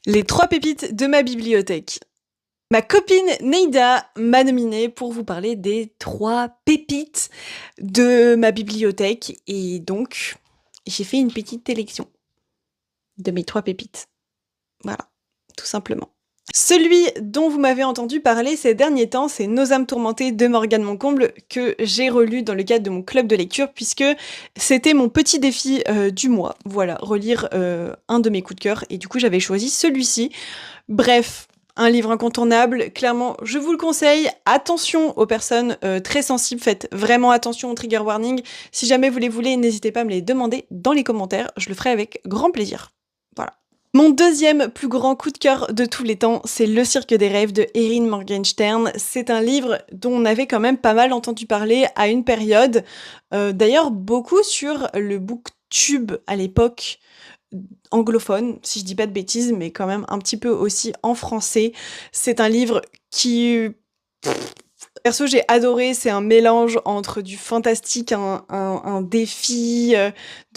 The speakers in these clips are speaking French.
Les 3 pépites de ma bibliothèque. Ma copine Neida m'a nominée pour vous parler des 3 pépites de ma bibliothèque et donc j'ai fait une petite sélection de mes 3 pépites. Voilà, tout simplement. Celui dont vous m'avez entendu parler ces derniers temps, c'est Nos âmes tourmentées de Morgane Moncomble, que j'ai relu dans le cadre de mon club de lecture, puisque c'était mon petit défi du mois. Voilà, relire un de mes coups de cœur, et du coup j'avais choisi celui-ci. Bref, un livre incontournable, clairement, je vous le conseille. Attention aux personnes très sensibles, faites vraiment attention aux trigger warnings. Si jamais vous les voulez, n'hésitez pas à me les demander dans les commentaires, je le ferai avec grand plaisir. Voilà. Mon deuxième plus grand coup de cœur de tous les temps, c'est Le Cirque des rêves de Erin Morgenstern. C'est un livre dont on avait quand même pas mal entendu parler à une période. D'ailleurs, beaucoup sur le booktube à l'époque, anglophone, si je dis pas de bêtises, mais quand même un petit peu aussi en français. C'est un livre qui... Perso, j'ai adoré, c'est un mélange entre du fantastique, un défi,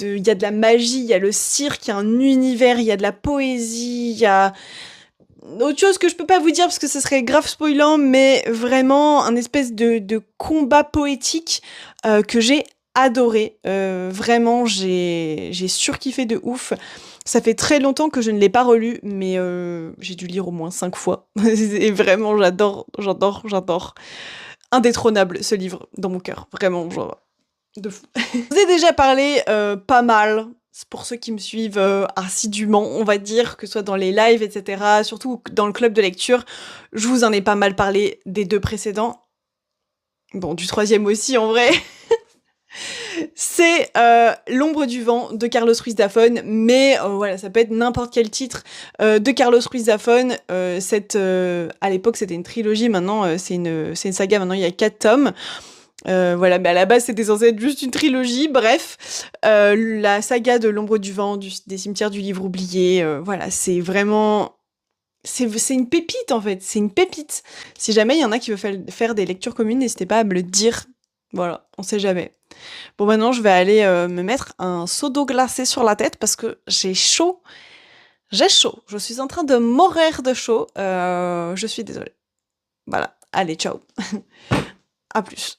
il y a de la magie, il y a le cirque, il y a un univers, il y a de la poésie, il y a autre chose que je peux pas vous dire parce que ce serait grave spoilant, mais vraiment un espèce de combat poétique que j'ai adoré. Vraiment, j'ai surkiffé de ouf. Ça fait très longtemps que je ne l'ai pas relu, mais j'ai dû lire au moins 5 fois. Et vraiment, j'adore. Indétrônable ce livre dans mon cœur, vraiment, genre de fou. Je vous ai déjà parlé pas mal, pour ceux qui me suivent assidûment, on va dire, que ce soit dans les lives, etc., surtout dans le club de lecture, je vous en ai pas mal parlé des 2 précédents. Bon, du 3e aussi en vrai. C'est L'ombre du vent de Carlos Ruiz Zafón, mais voilà, ça peut être n'importe quel titre de Carlos Ruiz Zafón. À l'époque, c'était une trilogie, maintenant, c'est une saga, maintenant il y a 4 tomes. Voilà, mais à la base, c'était censé être juste une trilogie, bref. La saga de L'ombre du vent, des cimetières du livre oublié, voilà, c'est vraiment... C'est une pépite, en fait, c'est une pépite. Si jamais il y en a qui veulent faire des lectures communes, n'hésitez pas à me le dire. Voilà, on sait jamais. Bon, maintenant, je vais aller me mettre un seau d'eau glacée sur la tête parce que j'ai chaud. J'ai chaud. Je suis en train de mourir de chaud. Je suis désolée. Voilà. Allez, ciao. À plus.